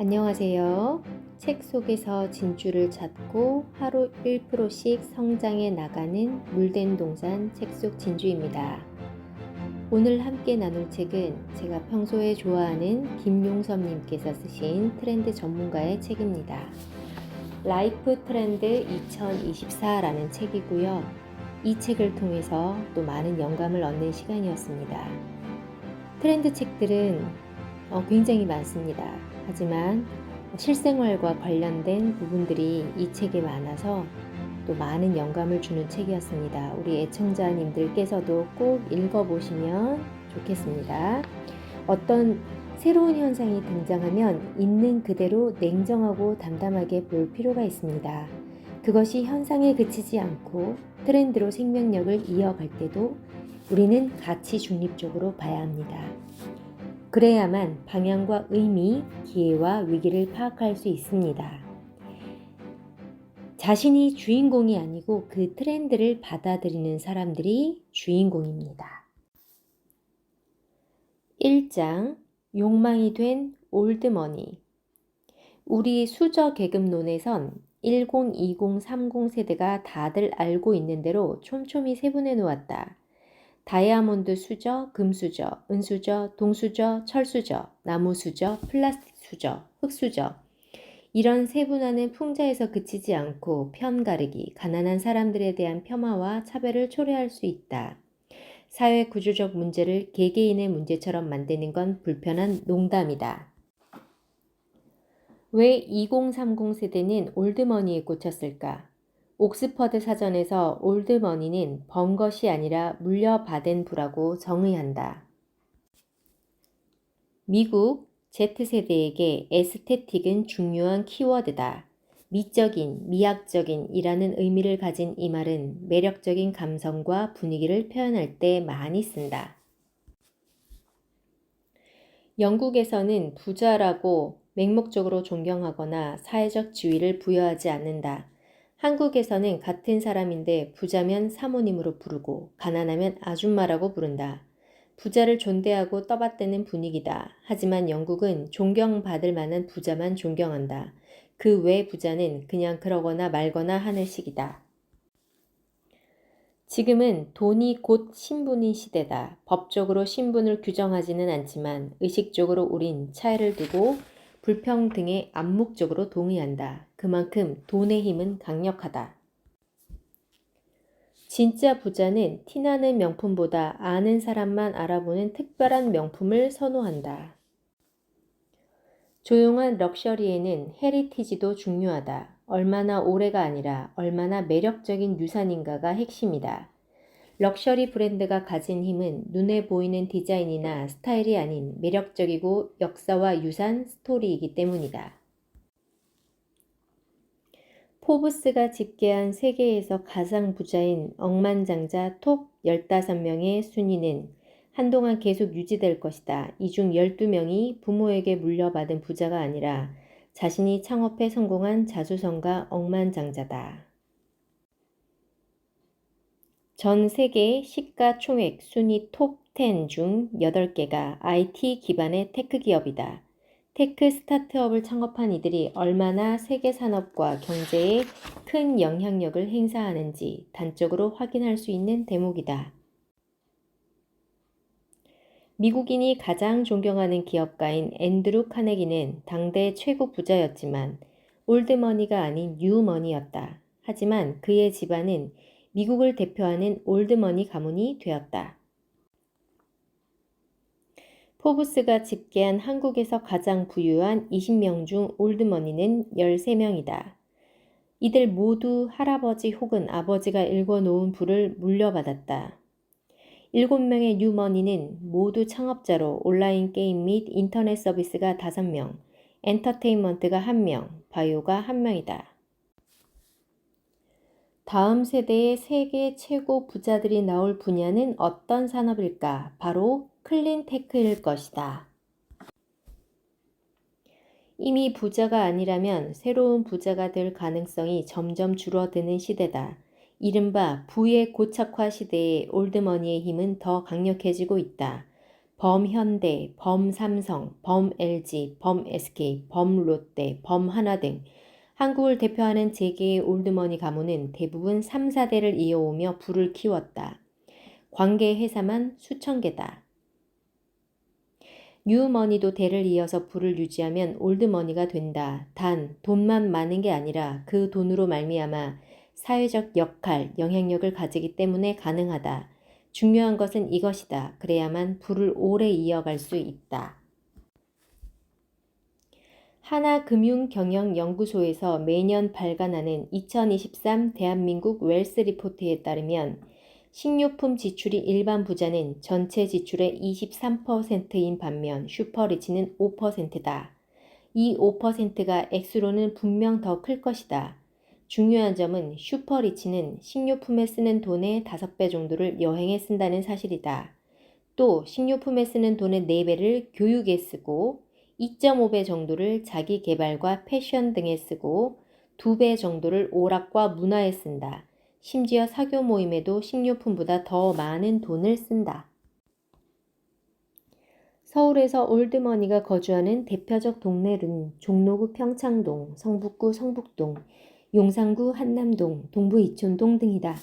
안녕하세요. 책 속에서 진주를 찾고 하루 1%씩 성장해 나가는 물된 동산 책 속 진주입니다. 오늘 함께 나눌 책은 제가 평소에 좋아하는 김용섭님께서 쓰신 트렌드 전문가의 책입니다. 라이프 트렌드 2024라는 책이고요. 이 책을 통해서 또 많은 영감을 얻는 시간이었습니다. 트렌드 책들은 굉장히 많습니다. 하지만 실생활과 관련된 부분들이 이 책에 많아서 또 많은 영감을 주는 책이었습니다. 우리 애청자님들께서도 꼭 읽어보시면 좋겠습니다. 어떤 새로운 현상이 등장하면 있는 그대로 냉정하고 담담하게 볼 필요가 있습니다. 그것이 현상에 그치지 않고 트렌드로 생명력을 이어갈 때도 우리는 가치 중립적으로 봐야 합니다. 그래야만 방향과 의미, 기회와 위기를 파악할 수 있습니다. 자신이 주인공이 아니고 그 트렌드를 받아들이는 사람들이 주인공입니다. 1장 욕망이 된 올드머니. 우리 수저 계급론에선 10, 20, 30 세대가 다들 알고 있는 대로 촘촘히 세분해 놓았다. 다이아몬드 수저, 금수저, 은수저, 동수저, 철수저, 나무수저, 플라스틱 수저, 흙수저. 이런 세분화는 풍자에서 그치지 않고 편가르기, 가난한 사람들에 대한 폄하와 차별을 초래할 수 있다. 사회 구조적 문제를 개개인의 문제처럼 만드는 건 불편한 농담이다. 왜 2030 세대는 올드머니에 꽂혔을까? 옥스퍼드 사전에서 올드머니는 번 것이 아니라 물려받은 부라고 정의한다. 미국 Z세대에게 에스테틱은 중요한 키워드다. 미적인, 미학적인 이라는 의미를 가진 이 말은 매력적인 감성과 분위기를 표현할 때 많이 쓴다. 영국에서는 부자라고 맹목적으로 존경하거나 사회적 지위를 부여하지 않는다. 한국에서는 같은 사람인데 부자면 사모님으로 부르고 가난하면 아줌마라고 부른다. 부자를 존대하고 떠받드는 분위기다. 하지만 영국은 존경받을 만한 부자만 존경한다. 그 외 부자는 그냥 그러거나 말거나 하는 식이다. 지금은 돈이 곧 신분인 시대다. 법적으로 신분을 규정하지는 않지만 의식적으로 우린 차이를 두고 불평등에 암묵적으로 동의한다. 그만큼 돈의 힘은 강력하다. 진짜 부자는 티나는 명품보다 아는 사람만 알아보는 특별한 명품을 선호한다. 조용한 럭셔리에는 헤리티지도 중요하다. 얼마나 오래가 아니라 얼마나 매력적인 유산인가가 핵심이다. 럭셔리 브랜드가 가진 힘은 눈에 보이는 디자인이나 스타일이 아닌 매력적이고 역사와 유산 스토리이기 때문이다. 포브스가 집계한 세계에서 가장 부자인 억만장자 톱 15명의 순위는 한동안 계속 유지될 것이다. 이 중 12명이 부모에게 물려받은 부자가 아니라 자신이 창업해 성공한 자수성가 억만장자다. 전 세계 시가총액 순위 톱 10 중 8개가 IT 기반의 테크 기업이다. 테크 스타트업을 창업한 이들이 얼마나 세계 산업과 경제에 큰 영향력을 행사하는지 단적으로 확인할 수 있는 대목이다. 미국인이 가장 존경하는 기업가인 앤드루 카네기는 당대 최고 부자였지만 올드머니가 아닌 뉴머니였다. 하지만 그의 집안은 미국을 대표하는 올드머니 가문이 되었다. 포브스가 집계한 한국에서 가장 부유한 20명 중 올드머니는 13명이다. 이들 모두 할아버지 혹은 아버지가 읽어놓은 부를 물려받았다. 7명의 뉴머니는 모두 창업자로 온라인 게임 및 인터넷 서비스가 5명, 엔터테인먼트가 1명, 바이오가 1명이다. 다음 세대의 세계 최고 부자들이 나올 분야는 어떤 산업일까? 바로 클린테크일 것이다. 이미 부자가 아니라면 새로운 부자가 될 가능성이 점점 줄어드는 시대다. 이른바 부의 고착화 시대의 올드머니의 힘은 더 강력해지고 있다. 범현대, 범삼성, 범LG, 범SK, 범롯데, 범하나 등 한국을 대표하는 재계의 올드머니 가문은 대부분 3, 4대를 이어오며 부를 키웠다. 관계 회사만 수천 개다. 뉴머니도 대를 이어서 부를 유지하면 올드머니가 된다. 단 돈만 많은 게 아니라 그 돈으로 말미암아 사회적 역할, 영향력을 가지기 때문에 가능하다. 중요한 것은 이것이다. 그래야만 부를 오래 이어갈 수 있다. 하나금융경영연구소에서 매년 발간하는 2023 대한민국 웰스 리포트에 따르면 식료품 지출이 일반 부자는 전체 지출의 23%인 반면 슈퍼리치는 5%다. 이 5%가 액수로는 분명 더 클 것이다. 중요한 점은 슈퍼리치는 식료품에 쓰는 돈의 5배 정도를 여행에 쓴다는 사실이다. 또 식료품에 쓰는 돈의 4배를 교육에 쓰고 2.5배 정도를 자기 개발과 패션 등에 쓰고 2배 정도를 오락과 문화에 쓴다. 심지어 사교 모임에도 식료품보다 더 많은 돈을 쓴다. 서울에서 올드머니가 거주하는 대표적 동네는 종로구 평창동, 성북구 성북동, 용산구 한남동, 동부 이촌동 등이다.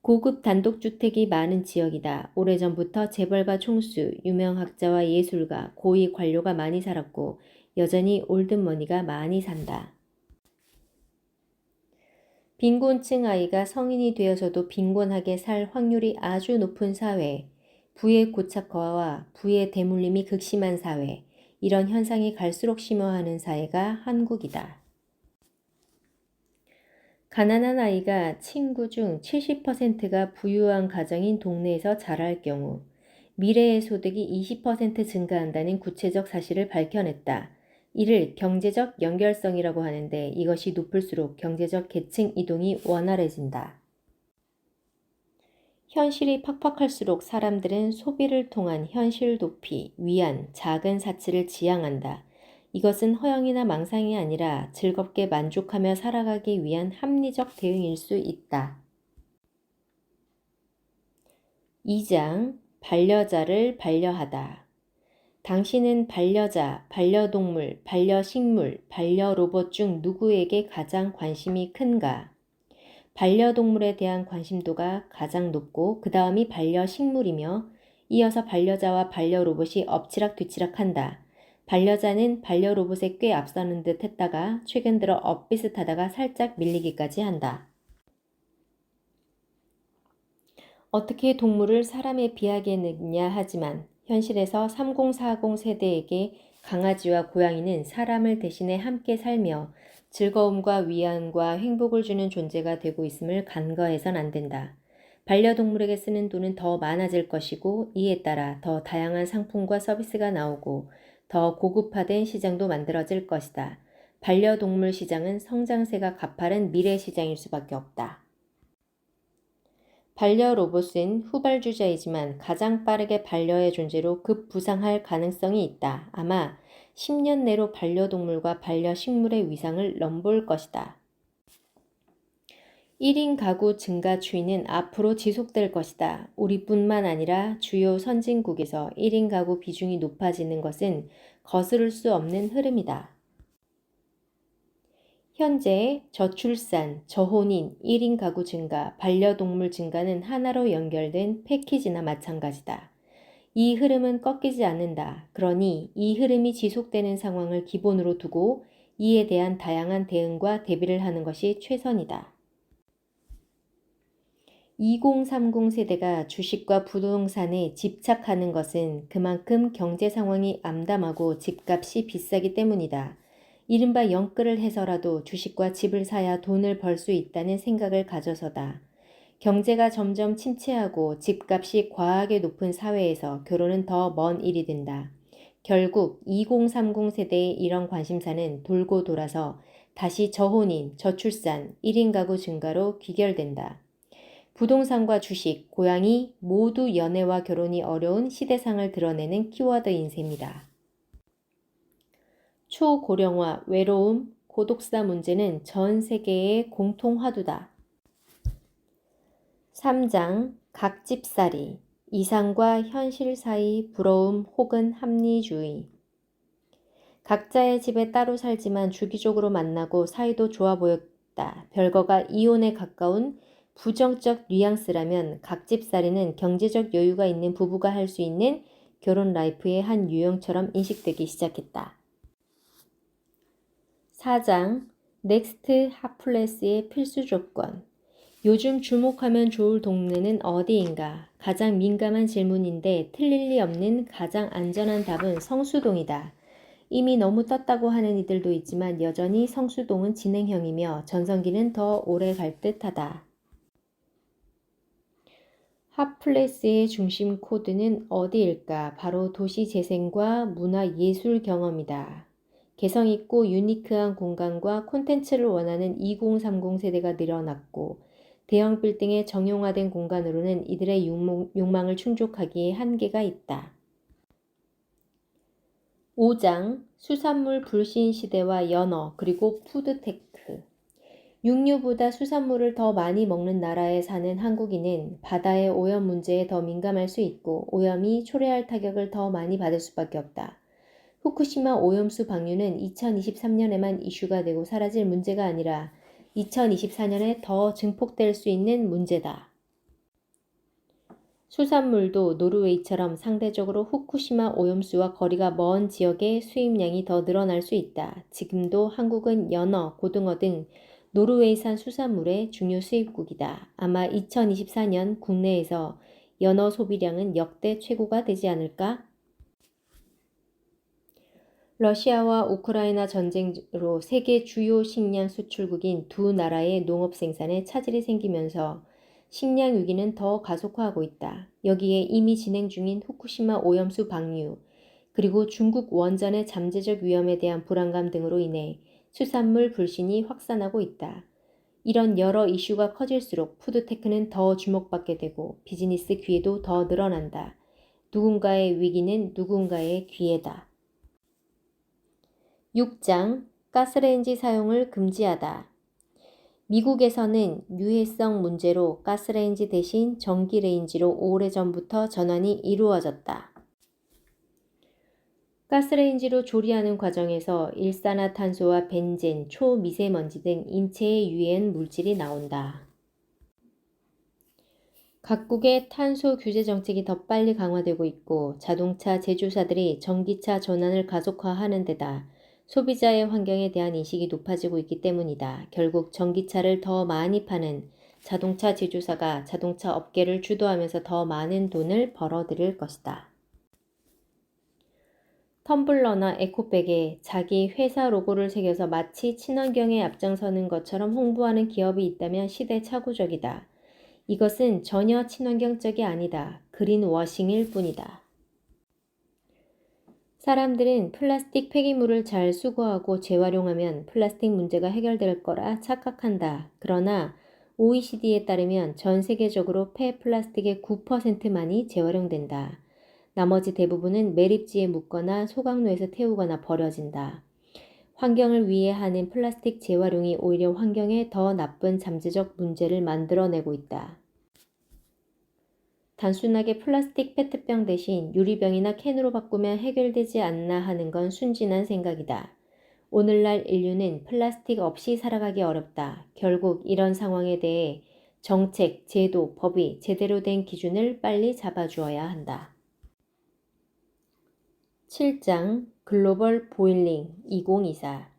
고급 단독주택이 많은 지역이다. 오래전부터 재벌과 총수, 유명 학자와 예술가, 고위 관료가 많이 살았고 여전히 올드머니가 많이 산다. 빈곤층 아이가 성인이 되어서도 빈곤하게 살 확률이 아주 높은 사회, 부의 고착화와 부의 대물림이 극심한 사회, 이런 현상이 갈수록 심화하는 사회가 한국이다. 가난한 아이가 친구 중 70%가 부유한 가정인 동네에서 자랄 경우 미래의 소득이 20% 증가한다는 구체적 사실을 밝혀냈다. 이를 경제적 연결성이라고 하는데 이것이 높을수록 경제적 계층 이동이 원활해진다. 현실이 팍팍할수록 사람들은 소비를 통한 현실 도피, 위안, 작은 사치를 지향한다. 이것은 허영이나 망상이 아니라 즐겁게 만족하며 살아가기 위한 합리적 대응일 수 있다. 2장 반려자를 반려하다. 당신은 반려자, 반려동물, 반려식물, 반려로봇 중 누구에게 가장 관심이 큰가? 반려동물에 대한 관심도가 가장 높고 그 다음이 반려식물이며 이어서 반려자와 반려로봇이 엎치락뒤치락한다. 반려자는 반려로봇에 꽤 앞서는 듯 했다가 최근 들어 엇비슷하다가 살짝 밀리기까지 한다. 어떻게 동물을 사람에 비하겠느냐 하지만 현실에서 3040 세대에게 강아지와 고양이는 사람을 대신해 함께 살며 즐거움과 위안과 행복을 주는 존재가 되고 있음을 간과해선 안 된다. 반려동물에게 쓰는 돈은 더 많아질 것이고 이에 따라 더 다양한 상품과 서비스가 나오고 더 고급화된 시장도 만들어질 것이다. 반려동물 시장은 성장세가 가파른 미래 시장일 수밖에 없다. 반려로봇은 후발주자이지만 가장 빠르게 반려의 존재로 급부상할 가능성이 있다. 아마 10년 내로 반려동물과 반려식물의 위상을 넘볼 것이다. 1인 가구 증가 추이는 앞으로 지속될 것이다. 우리뿐만 아니라 주요 선진국에서 1인 가구 비중이 높아지는 것은 거스를 수 없는 흐름이다. 현재 저출산, 저혼인, 1인 가구 증가, 반려동물 증가는 하나로 연결된 패키지나 마찬가지다. 이 흐름은 꺾이지 않는다. 그러니 이 흐름이 지속되는 상황을 기본으로 두고 이에 대한 다양한 대응과 대비를 하는 것이 최선이다. 2030 세대가 주식과 부동산에 집착하는 것은 그만큼 경제 상황이 암담하고 집값이 비싸기 때문이다. 이른바 영끌을 해서라도 주식과 집을 사야 돈을 벌 수 있다는 생각을 가져서다. 경제가 점점 침체하고 집값이 과하게 높은 사회에서 결혼은 더 먼 일이 된다. 결국 2030 세대의 이런 관심사는 돌고 돌아서 다시 저혼인, 저출산, 1인 가구 증가로 귀결된다. 부동산과 주식, 고양이 모두 연애와 결혼이 어려운 시대상을 드러내는 키워드인 셈이다. 초고령화, 외로움, 고독사 문제는 전 세계의 공통 화두다. 3장 각집살이. 이상과 현실 사이 부러움 혹은 합리주의. 각자의 집에 따로 살지만 주기적으로 만나고 사이도 좋아 보였다. 별거가 이혼에 가까운 부정적 뉘앙스라면 각집살이는 경제적 여유가 있는 부부가 할 수 있는 결혼 라이프의 한 유형처럼 인식되기 시작했다. 4장 넥스트 핫플레스의 필수 조건. 요즘 주목하면 좋을 동네는 어디인가? 가장 민감한 질문인데 틀릴 리 없는 가장 안전한 답은 성수동이다. 이미 너무 떴다고 하는 이들도 있지만 여전히 성수동은 진행형이며 전성기는 더 오래 갈 듯하다. 핫플레스의 중심 코드는 어디일까? 바로 도시 재생과 문화 예술 경험이다. 개성있고 유니크한 공간과 콘텐츠를 원하는 2030 세대가 늘어났고 대형 빌딩의 정형화된 공간으로는 이들의 욕망을 충족하기에 한계가 있다. 5장 수산물 불신 시대와 연어 그리고 푸드테크. 육류보다 수산물을 더 많이 먹는 나라에 사는 한국인은 바다의 오염 문제에 더 민감할 수 있고 오염이 초래할 타격을 더 많이 받을 수밖에 없다. 후쿠시마 오염수 방류는 2023년에만 이슈가 되고 사라질 문제가 아니라 2024년에 더 증폭될 수 있는 문제다. 수산물도 노르웨이처럼 상대적으로 후쿠시마 오염수와 거리가 먼 지역의 수입량이 더 늘어날 수 있다. 지금도 한국은 연어, 고등어 등 노르웨이산 수산물의 중요 수입국이다. 아마 2024년 국내에서 연어 소비량은 역대 최고가 되지 않을까? 러시아와 우크라이나 전쟁으로 세계 주요 식량 수출국인 두 나라의 농업 생산에 차질이 생기면서 식량 위기는 더 가속화하고 있다. 여기에 이미 진행 중인 후쿠시마 오염수 방류, 그리고 중국 원전의 잠재적 위험에 대한 불안감 등으로 인해 수산물 불신이 확산하고 있다. 이런 여러 이슈가 커질수록 푸드테크는 더 주목받게 되고 비즈니스 기회도 더 늘어난다. 누군가의 위기는 누군가의 기회다. 6장 가스레인지 사용을 금지하다. 미국에서는 유해성 문제로 가스레인지 대신 전기레인지로 오래전부터 전환이 이루어졌다. 가스레인지로 조리하는 과정에서 일산화탄소와 벤젠, 초미세먼지 등 인체에 유해한 물질이 나온다. 각국의 탄소 규제 정책이 더 빨리 강화되고 있고 자동차 제조사들이 전기차 전환을 가속화하는 데다 소비자의 환경에 대한 인식이 높아지고 있기 때문이다. 결국 전기차를 더 많이 파는 자동차 제조사가 자동차 업계를 주도하면서 더 많은 돈을 벌어들일 것이다. 텀블러나 에코백에 자기 회사 로고를 새겨서 마치 친환경에 앞장서는 것처럼 홍보하는 기업이 있다면 시대착오적이다. 이것은 전혀 친환경적이 아니다. 그린워싱일 뿐이다. 사람들은 플라스틱 폐기물을 잘 수거하고 재활용하면 플라스틱 문제가 해결될 거라 착각한다. 그러나 OECD에 따르면 전 세계적으로 폐플라스틱의 9%만이 재활용된다. 나머지 대부분은 매립지에 묻거나 소각로에서 태우거나 버려진다. 환경을 위해 하는 플라스틱 재활용이 오히려 환경에 더 나쁜 잠재적 문제를 만들어내고 있다. 단순하게 플라스틱 페트병 대신 유리병이나 캔으로 바꾸면 해결되지 않나 하는 건 순진한 생각이다. 오늘날 인류는 플라스틱 없이 살아가기 어렵다. 결국 이런 상황에 대해 정책, 제도, 법이 제대로 된 기준을 빨리 잡아주어야 한다. 7장 글로벌 보일링 2024.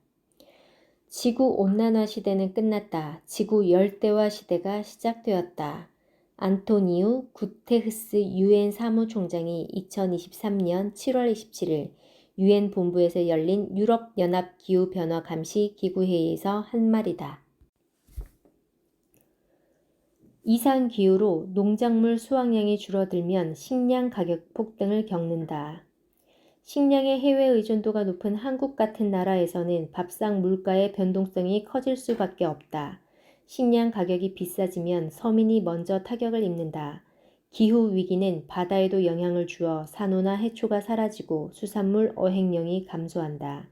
지구온난화 시대는 끝났다. 지구 열대화 시대가 시작되었다. 안토니우 구테흐스 유엔 사무총장이 2023년 7월 27일 유엔 본부에서 열린 유럽연합 기후변화 감시 기구회의에서 한 말이다. 이상기후로 농작물 수확량이 줄어들면 식량 가격 폭등을 겪는다. 식량의 해외 의존도가 높은 한국 같은 나라에서는 밥상 물가의 변동성이 커질 수밖에 없다. 식량 가격이 비싸지면 서민이 먼저 타격을 입는다. 기후위기는 바다에도 영향을 주어 산호나 해초가 사라지고 수산물 어획량이 감소한다.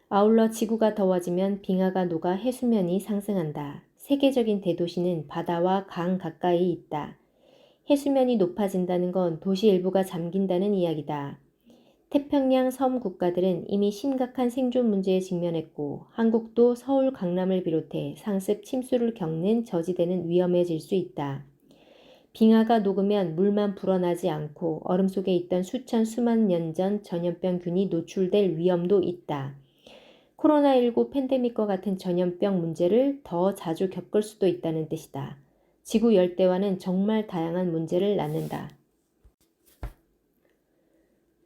아울러 지구가 더워지면 빙하가 녹아 해수면이 상승한다. 세계적인 대도시는 바다와 강 가까이 있다. 해수면이 높아진다는 건 도시 일부가 잠긴다는 이야기다. 태평양 섬 국가들은 이미 심각한 생존 문제에 직면했고 한국도 서울 강남을 비롯해 상습 침수를 겪는 저지대는 위험해질 수 있다. 빙하가 녹으면 물만 불어나지 않고 얼음 속에 있던 수만 년 전 전염병균이 노출될 위험도 있다. 코로나19 팬데믹과 같은 전염병 문제를 더 자주 겪을 수도 있다는 뜻이다. 지구 열대화는 정말 다양한 문제를 낳는다.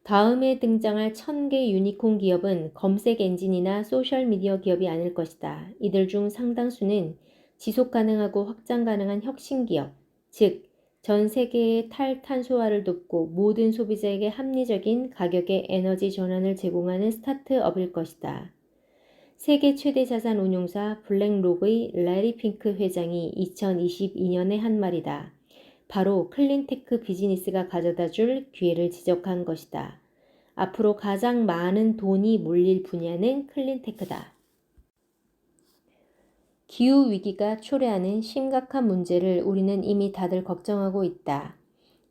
다음에 등장할 1000개 유니콘 기업은 검색 엔진이나 소셜미디어 기업이 아닐 것이다. 이들 중 상당수는 지속 가능하고 확장 가능한 혁신 기업, 즉 전 세계의 탈탄소화를 돕고 모든 소비자에게 합리적인 가격의 에너지 전환을 제공하는 스타트업일 것이다. 세계 최대 자산 운용사 블랙록의 래리 핑크 회장이 2022년에 한 말이다. 바로 클린테크 비즈니스가 가져다 줄 기회를 지적한 것이다. 앞으로 가장 많은 돈이 몰릴 분야는 클린테크다. 기후위기가 초래하는 심각한 문제를 우리는 이미 다들 걱정하고 있다.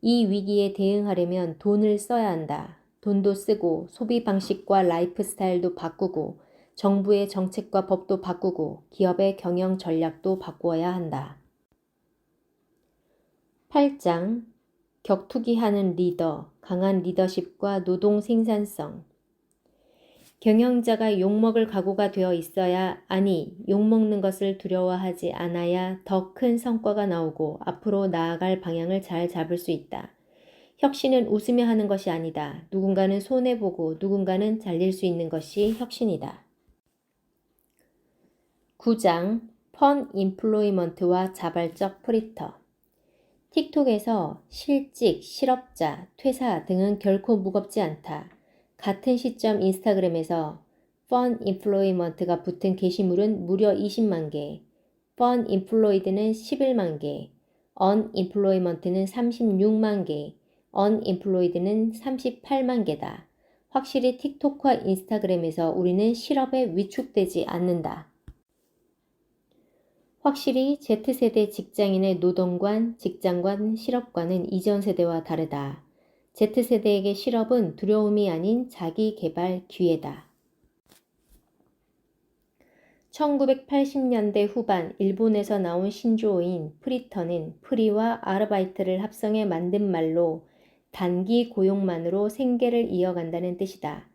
이 위기에 대응하려면 돈을 써야 한다. 돈도 쓰고 소비 방식과 라이프 스타일도 바꾸고 정부의 정책과 법도 바꾸고 기업의 경영 전략도 바꾸어야 한다. 8장 격투기하는 리더, 강한 리더십과 노동 생산성. 경영자가 욕먹을 각오가 되어 있어야, 아니, 욕먹는 것을 두려워하지 않아야 더 큰 성과가 나오고 앞으로 나아갈 방향을 잘 잡을 수 있다. 혁신은 웃으며 하는 것이 아니다. 누군가는 손해보고 누군가는 잘릴 수 있는 것이 혁신이다. 9장 펀 인플로이먼트와 자발적 프리터. 틱톡에서 실직, 실업자, 퇴사 등은 결코 무겁지 않다. 같은 시점 인스타그램에서 펀 인플로이먼트가 붙은 게시물은 무려 20만 개, 펀 인플로이드는 11만 개, 언 인플로이먼트는 36만 개, 언 인플로이드는 38만 개다. 확실히 틱톡과 인스타그램에서 우리는 실업에 위축되지 않는다. 확실히 Z세대 직장인의 노동관, 직장관, 실업관은 이전 세대와 다르다. Z세대에게 실업은 두려움이 아닌 자기 개발 기회다. 1980년대 후반 일본에서 나온 신조어인 프리터는 프리와 아르바이트를 합성해 만든 말로 단기 고용만으로 생계를 이어간다는 뜻이다.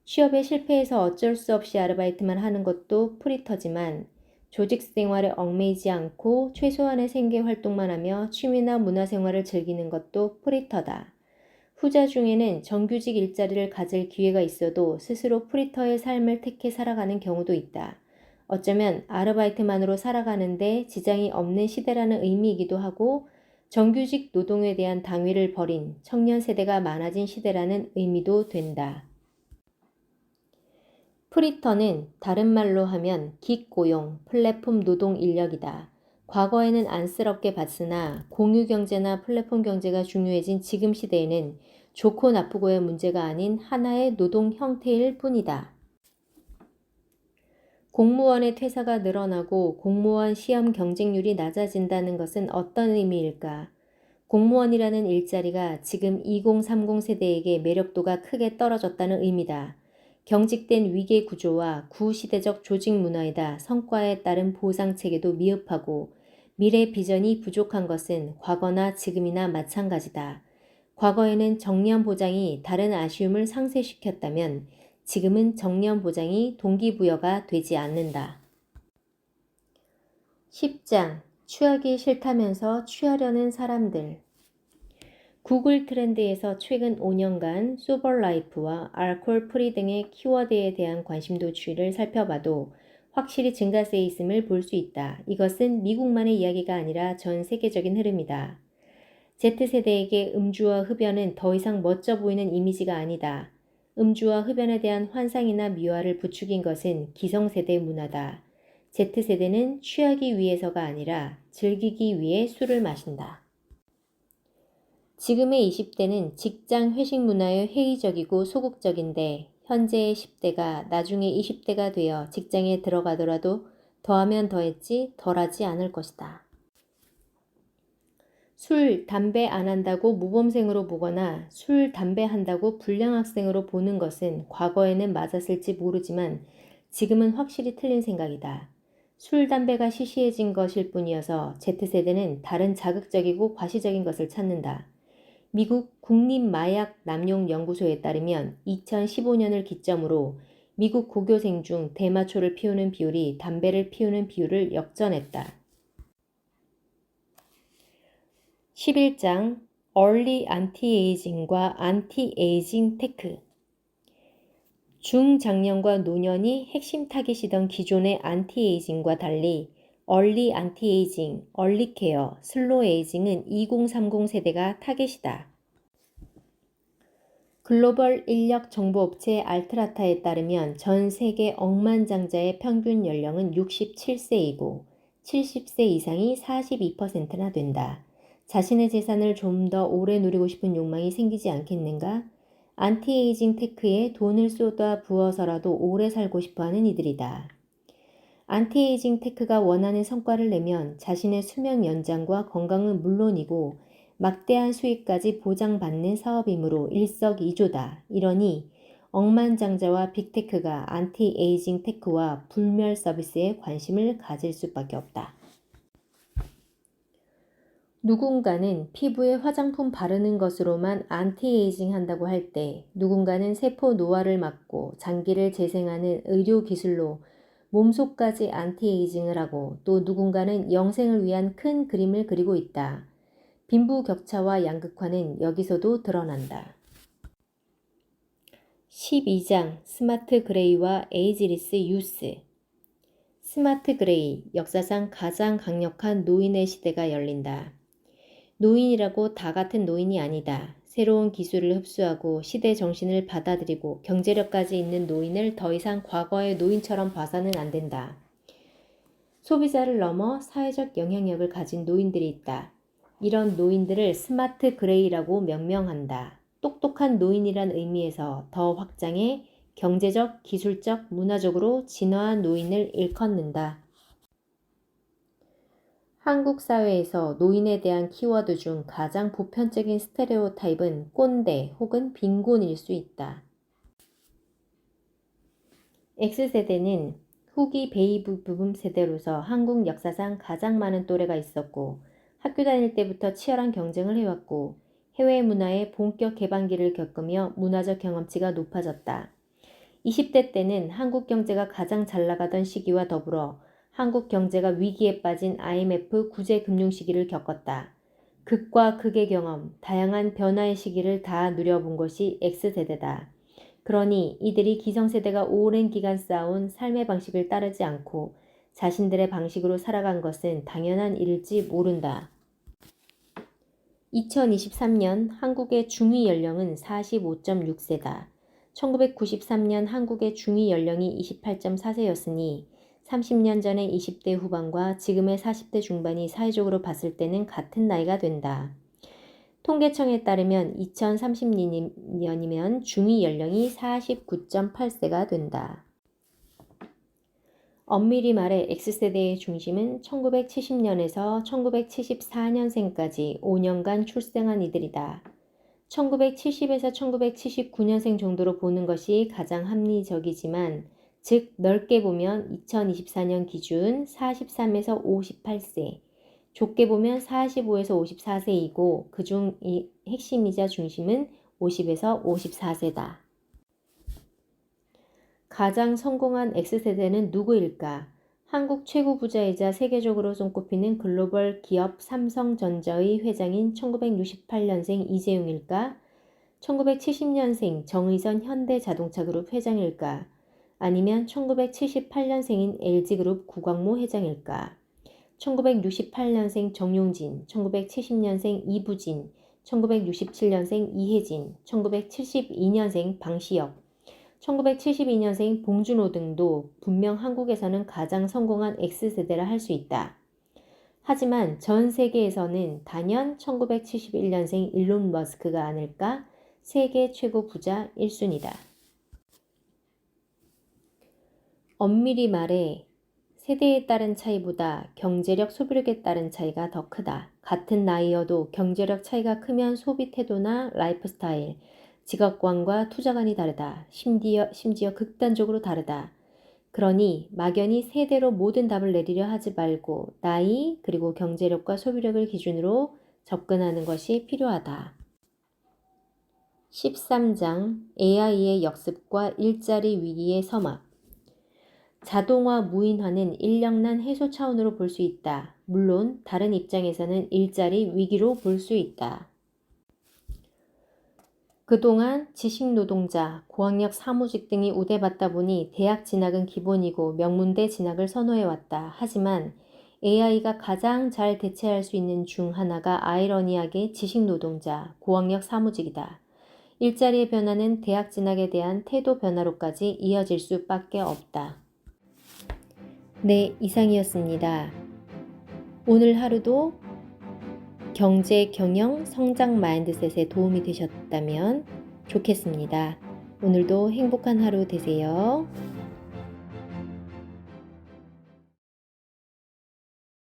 취업에 실패해서 어쩔 수 없이 아르바이트만 하는 것도 프리터지만 조직 생활에 얽매이지 않고 최소한의 생계 활동만 하며 취미나 문화생활을 즐기는 것도 프리터다. 후자 중에는 정규직 일자리를 가질 기회가 있어도 스스로 프리터의 삶을 택해 살아가는 경우도 있다. 어쩌면 아르바이트만으로 살아가는데 지장이 없는 시대라는 의미이기도 하고 정규직 노동에 대한 당위를 버린 청년 세대가 많아진 시대라는 의미도 된다. 프리터는 다른 말로 하면 기고용, 플랫폼 노동 인력이다. 과거에는 안쓰럽게 봤으나 공유경제나 플랫폼 경제가 중요해진 지금 시대에는 좋고 나쁘고의 문제가 아닌 하나의 노동 형태일 뿐이다. 공무원의 퇴사가 늘어나고 공무원 시험 경쟁률이 낮아진다는 것은 어떤 의미일까? 공무원이라는 일자리가 지금 2030 세대에게 매력도가 크게 떨어졌다는 의미다. 경직된 위계 구조와 구시대적 조직 문화에다 성과에 따른 보상 체계도 미흡하고 미래 비전이 부족한 것은 과거나 지금이나 마찬가지다. 과거에는 정년 보장이 다른 아쉬움을 상쇄시켰다면 지금은 정년 보장이 동기부여가 되지 않는다. 10장 취하기 싫다면서 취하려는 사람들. 구글 트렌드에서 최근 5년간 소버라이프와 알코올 프리 등의 키워드에 대한 관심도 추이를 살펴봐도 확실히 증가세 있음을 볼 수 있다. 이것은 미국만의 이야기가 아니라 전 세계적인 흐름이다. Z세대에게 음주와 흡연은 더 이상 멋져 보이는 이미지가 아니다. 음주와 흡연에 대한 환상이나 미화를 부추긴 것은 기성세대 문화다. Z세대는 취하기 위해서가 아니라 즐기기 위해 술을 마신다. 지금의 20대는 직장 회식 문화에 회의적이고 소극적인데 현재의 10대가 나중에 20대가 되어 직장에 들어가더라도 더하면 더했지 덜하지 않을 것이다. 술, 담배 안 한다고 모범생으로 보거나 술, 담배 한다고 불량 학생으로 보는 것은 과거에는 맞았을지 모르지만 지금은 확실히 틀린 생각이다. 술, 담배가 시시해진 것일 뿐이어서 Z세대는 다른 자극적이고 과시적인 것을 찾는다. 미국 국립마약남용연구소에 따르면 2015년을 기점으로 미국 고교생 중 대마초를 피우는 비율이 담배를 피우는 비율을 역전했다. 11장 Early Anti-Aging과 Anti-Aging Tech 중장년과 노년이 핵심 타깃이던 기존의 안티에이징과 달리 Early Anti-Aging, Early Care, Slow Aging은 2030 세대가 타깃이다. 글로벌 인력 정보업체 알트라타에 따르면 전 세계 억만장자의 평균 연령은 67세이고 70세 이상이 42%나 된다. 자신의 재산을 좀 더 오래 누리고 싶은 욕망이 생기지 않겠는가? 안티에이징 테크에 돈을 쏟아 부어서라도 오래 살고 싶어하는 이들이다. 안티에이징 테크가 원하는 성과를 내면 자신의 수명 연장과 건강은 물론이고 막대한 수익까지 보장받는 사업이므로 일석이조다. 이러니 억만장자와 빅테크가 안티에이징 테크와 불멸 서비스에 관심을 가질 수밖에 없다. 누군가는 피부에 화장품 바르는 것으로만 안티에이징 한다고 할 때 누군가는 세포 노화를 막고 장기를 재생하는 의료 기술로 몸속까지 안티에이징을 하고 또 누군가는 영생을 위한 큰 그림을 그리고 있다. 빈부격차와 양극화는 여기서도 드러난다. 12장 스마트 그레이와 에이지리스 유스 스마트 그레이, 역사상 가장 강력한 노인의 시대가 열린다. 노인이라고 다 같은 노인이 아니다. 새로운 기술을 흡수하고 시대 정신을 받아들이고 경제력까지 있는 노인을 더 이상 과거의 노인처럼 봐서는 안 된다. 소비자를 넘어 사회적 영향력을 가진 노인들이 있다. 이런 노인들을 스마트 그레이라고 명명한다. 똑똑한 노인이란 의미에서 더 확장해 경제적, 기술적, 문화적으로 진화한 노인을 일컫는다. 한국 사회에서 노인에 대한 키워드 중 가장 보편적인 스테레오타입은 꼰대 혹은 빈곤일 수 있다. X세대는 후기 베이비 붐 세대로서 한국 역사상 가장 많은 또래가 있었고 학교 다닐 때부터 치열한 경쟁을 해왔고 해외 문화의 본격 개방기를 겪으며 문화적 경험치가 높아졌다. 20대 때는 한국 경제가 가장 잘 나가던 시기와 더불어 한국 경제가 위기에 빠진 IMF 구제금융 시기를 겪었다. 극과 극의 경험, 다양한 변화의 시기를 다 누려본 것이 X세대다. 그러니 이들이 기성세대가 오랜 기간 쌓아온 삶의 방식을 따르지 않고 자신들의 방식으로 살아간 것은 당연한 일일지 모른다. 2023년 한국의 중위 연령은 45.6세다. 1993년 한국의 중위 연령이 28.4세였으니 30년 전의 20대 후반과 지금의 40대 중반이 사회적으로 봤을 때는 같은 나이가 된다. 통계청에 따르면 2030년이면 중위 연령이 49.8세가 된다. 엄밀히 말해 X세대의 중심은 1970년에서 1974년생까지 5년간 출생한 이들이다. 1970에서 1979년생 정도로 보는 것이 가장 합리적이지만 즉 넓게 보면 2024년 기준 43에서 58세, 좁게 보면 45에서 54세이고 그중 이 핵심이자 중심은 50에서 54세다. 가장 성공한 X세대는 누구일까? 한국 최고 부자이자 세계적으로 손꼽히는 글로벌 기업 삼성전자의 회장인 1968년생 이재용일까? 1970년생 정의선 현대자동차그룹 회장일까? 아니면 1978년생인 LG그룹 구광모 회장일까? 1968년생 정용진, 1970년생 이부진, 1967년생 이혜진, 1972년생 방시혁, 1972년생 봉준호 등도 분명 한국에서는 가장 성공한 X세대라 할 수 있다. 하지만 전 세계에서는 단연 1971년생 일론 머스크가 아닐까? 세계 최고 부자 1순위다. 엄밀히 말해 세대에 따른 차이보다 경제력, 소비력에 따른 차이가 더 크다. 같은 나이여도 경제력 차이가 크면 소비 태도나 라이프 스타일, 지각관과 투자관이 다르다. 심지어 극단적으로 다르다. 그러니 막연히 세대로 모든 답을 내리려 하지 말고 나이 그리고 경제력과 소비력을 기준으로 접근하는 것이 필요하다. 13장 AI의 역습과 일자리 위기의 서막. 자동화, 무인화는 인력난 해소 차원으로 볼 수 있다. 물론 다른 입장에서는 일자리 위기로 볼 수 있다. 그동안 지식노동자, 고학력 사무직 등이 우대받다 보니 대학 진학은 기본이고 명문대 진학을 선호해왔다. 하지만 AI가 가장 잘 대체할 수 있는 중 하나가 아이러니하게 지식노동자, 고학력 사무직이다. 일자리의 변화는 대학 진학에 대한 태도 변화로까지 이어질 수밖에 없다. 네, 이상이었습니다. 오늘 하루도 경제, 경영, 성장 마인드셋에 도움이 되셨다면 좋겠습니다. 오늘도 행복한 하루 되세요.